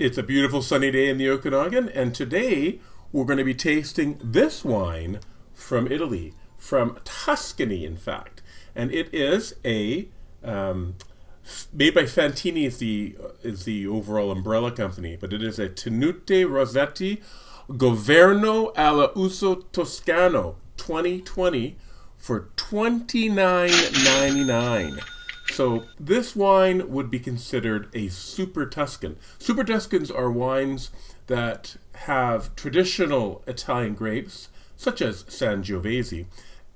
It's a beautiful sunny day in the Okanagan, and today we're going to be tasting this wine from Italy, from Tuscany, in fact. And it is a made by Fantini is the overall umbrella company, but it is a Tenute Rossetti Governo alla Uso Toscano 2020 for $29.99. So this wine would be considered a Super Tuscan. Super Tuscans are wines that have traditional Italian grapes, such as Sangiovese,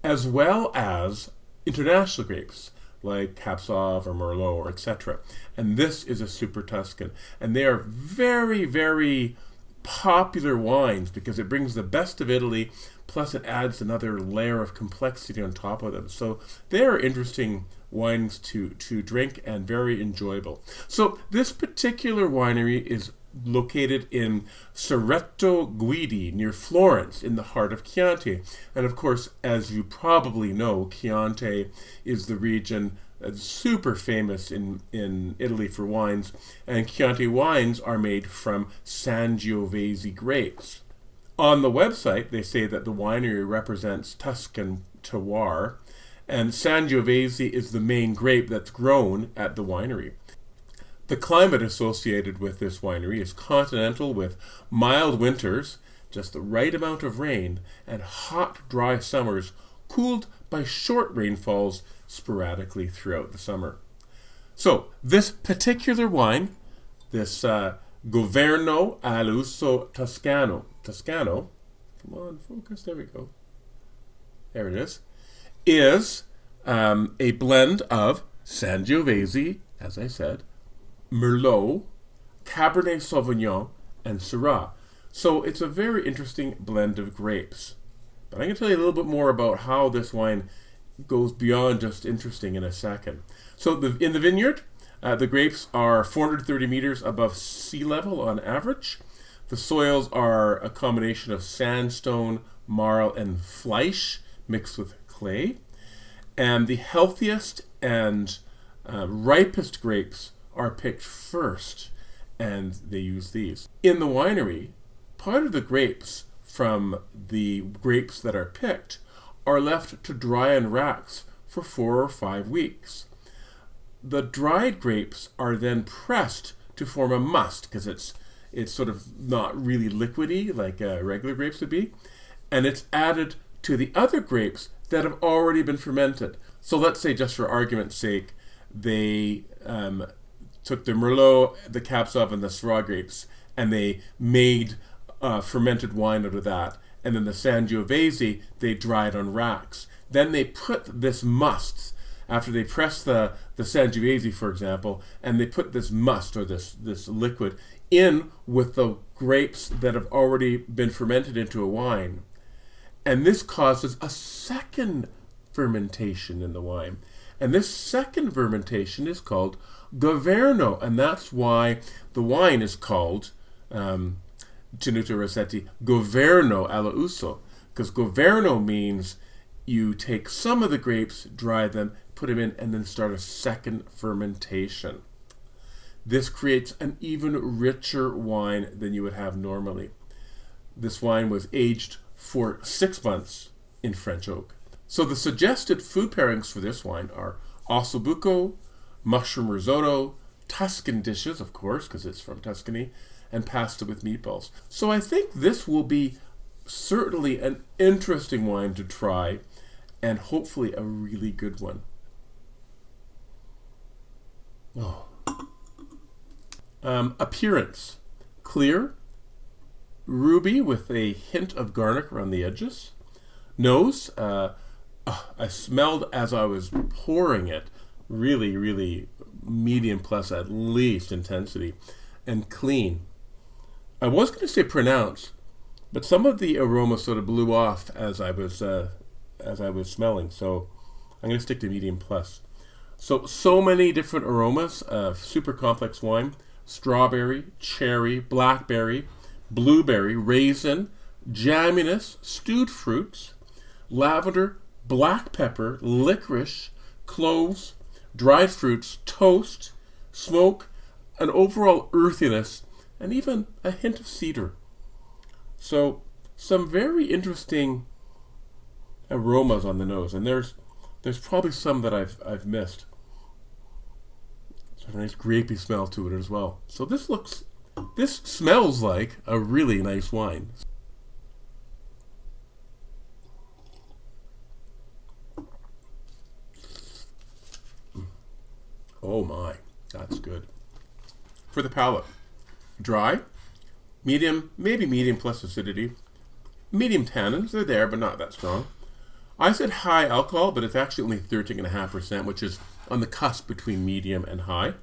as well as international grapes, like Cab Sauv or Merlot, or etc. And this is a Super Tuscan. And they are very, very popular wines because it brings the best of Italy, plus it adds another layer of complexity on top of them. So they are interesting wines to drink and very enjoyable. So this particular winery is located in Cerreto Guidi near Florence in the heart of Chianti. And of course, as you probably know, Chianti is the region super famous in Italy for wines, and Chianti wines are made from Sangiovese grapes. On the website, they say that the winery represents Tuscan terroir, and Sangiovese is the main grape that's grown at the winery. The climate associated with this winery is continental with mild winters, just the right amount of rain, and hot, dry summers cooled by short rainfalls sporadically throughout the summer. So this particular wine, this Governo all'Uso Toscano, come on, focus, there we go. There it is a blend of Sangiovese, as I said, Merlot, Cabernet Sauvignon, and Syrah. So it's a very interesting blend of grapes. But I'm going to tell you a little bit more about how this wine goes beyond just interesting in a second. So in the vineyard, the grapes are 430 meters above sea level on average. The soils are a combination of sandstone, marl, and fleisch mixed with clay. And the healthiest and ripest grapes are picked first, and they use these. In the winery, part of the grapes from the grapes that are picked are left to dry in racks for 4 or 5 weeks. The dried grapes are then pressed to form a must, because it's sort of not really liquidy like regular grapes would be, and it's added to the other grapes that have already been fermented. So let's say, just for argument's sake, they took the Merlot, the Cab Sauv, and the Syrah grapes, and they made fermented wine out of that. And then the Sangiovese, they dried on racks. Then they put this must, after they press the Sangiovese, for example, and they put this must, or this liquid, in with the grapes that have already been fermented into a wine. And this causes a second fermentation in the wine. And this second fermentation is called Governo, and that's why the wine is called Tenute Rossetti Governo alla Uso, because Governo means you take some of the grapes, dry them, put them in, and then start a second fermentation. This creates an even richer wine than you would have normally. This wine was aged for 6 months in French oak. So the suggested food pairings for this wine are ossobuco, mushroom risotto, Tuscan dishes, of course, because it's from Tuscany, and pasta with meatballs. So I think this will be certainly an interesting wine to try, and hopefully a really good one. Oh. Appearance: clear, ruby with a hint of garlic around the edges. Nose, I smelled as I was pouring it, really, really medium plus at least intensity, and clean. I was going to say pronounced, but some of the aroma sort of blew off as I was smelling, so I'm going to stick to medium plus. So many different aromas, super complex wine: strawberry, cherry, blackberry, blueberry, raisin, jamminess, stewed fruits, lavender, black pepper, licorice, cloves, dried fruits, toast, smoke, an overall earthiness, and even a hint of cedar. So some very interesting aromas on the nose, and there's probably some that I've missed. There's a nice grapey smell to it as well. So this smells like a really nice wine. Oh my, that's good. For the palate, dry, medium, maybe medium plus acidity, medium tannins, they're there, but not that strong. I said high alcohol, but it's actually only 13.5%, which is on the cusp between medium and high.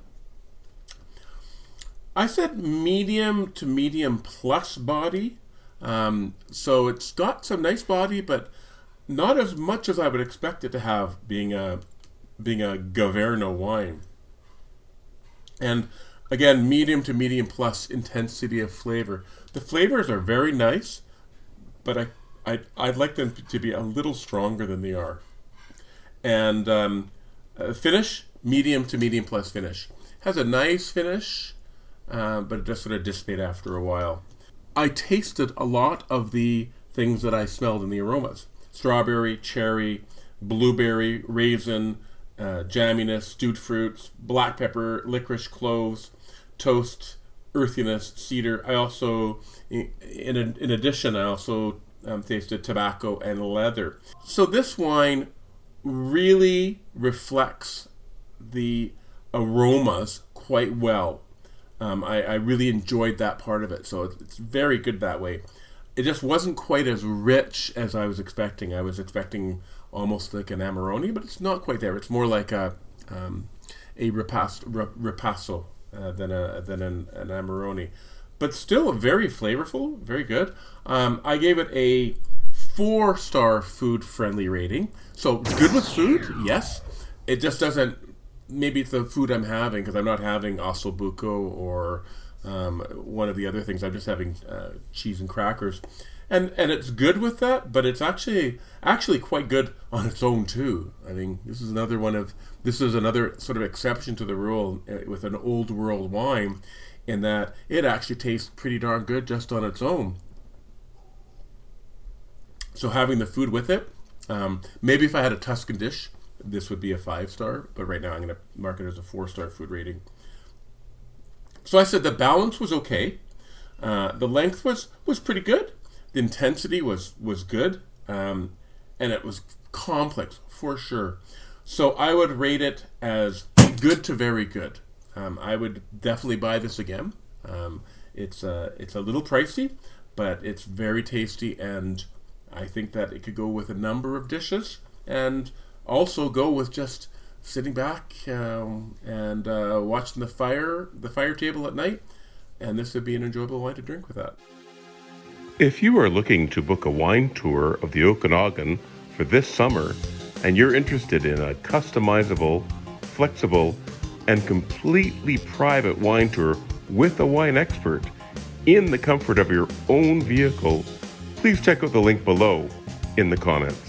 I said medium to medium plus body, so it's got some nice body, but not as much as I would expect it to have, being a Gaverno wine. And again, medium to medium plus intensity of flavor. The flavors are very nice, but I'd like them to be a little stronger than they are. And finish, medium to medium plus finish. Has a nice finish, but it just sort of dissipate after a while. I tasted a lot of the things that I smelled in the aromas. Strawberry, cherry, blueberry, raisin, jamminess, stewed fruits, black pepper, licorice, cloves, toast, earthiness, cedar. I also, in addition, I also tasted tobacco and leather. So this wine really reflects the aromas quite well. I really enjoyed that part of it, so it's very good that way. It just wasn't quite as rich as I was expecting. I was expecting almost like an Amarone, but it's not quite there. It's more like a ripasso than an Amarone, but still very flavorful, very good. I gave it a 4-star food-friendly rating. So good with food, yes. It just doesn't. Maybe it's the food I'm having, because I'm not having ossobuco or one of the other things. I'm just having cheese and crackers. And it's good with that, but it's actually quite good on its own too. I mean, this is another sort of exception to the rule with an old world wine, in that it actually tastes pretty darn good just on its own. So having the food with it, maybe if I had a Tuscan dish, this would be a 5-star, but right now I'm going to mark it as a 4-star food rating. So I said the balance was okay. The length was pretty good. The intensity was good, and it was complex for sure. So I would rate it as good to very good. I would definitely buy this again. It's a little pricey, but it's very tasty, and I think that it could go with a number of dishes, and also go with just sitting back and watching the fire table at night. And this would be an enjoyable wine to drink with that. If you are looking to book a wine tour of the Okanagan for this summer, and you're interested in a customizable, flexible, and completely private wine tour with a wine expert in the comfort of your own vehicle, please check out the link below in the comments.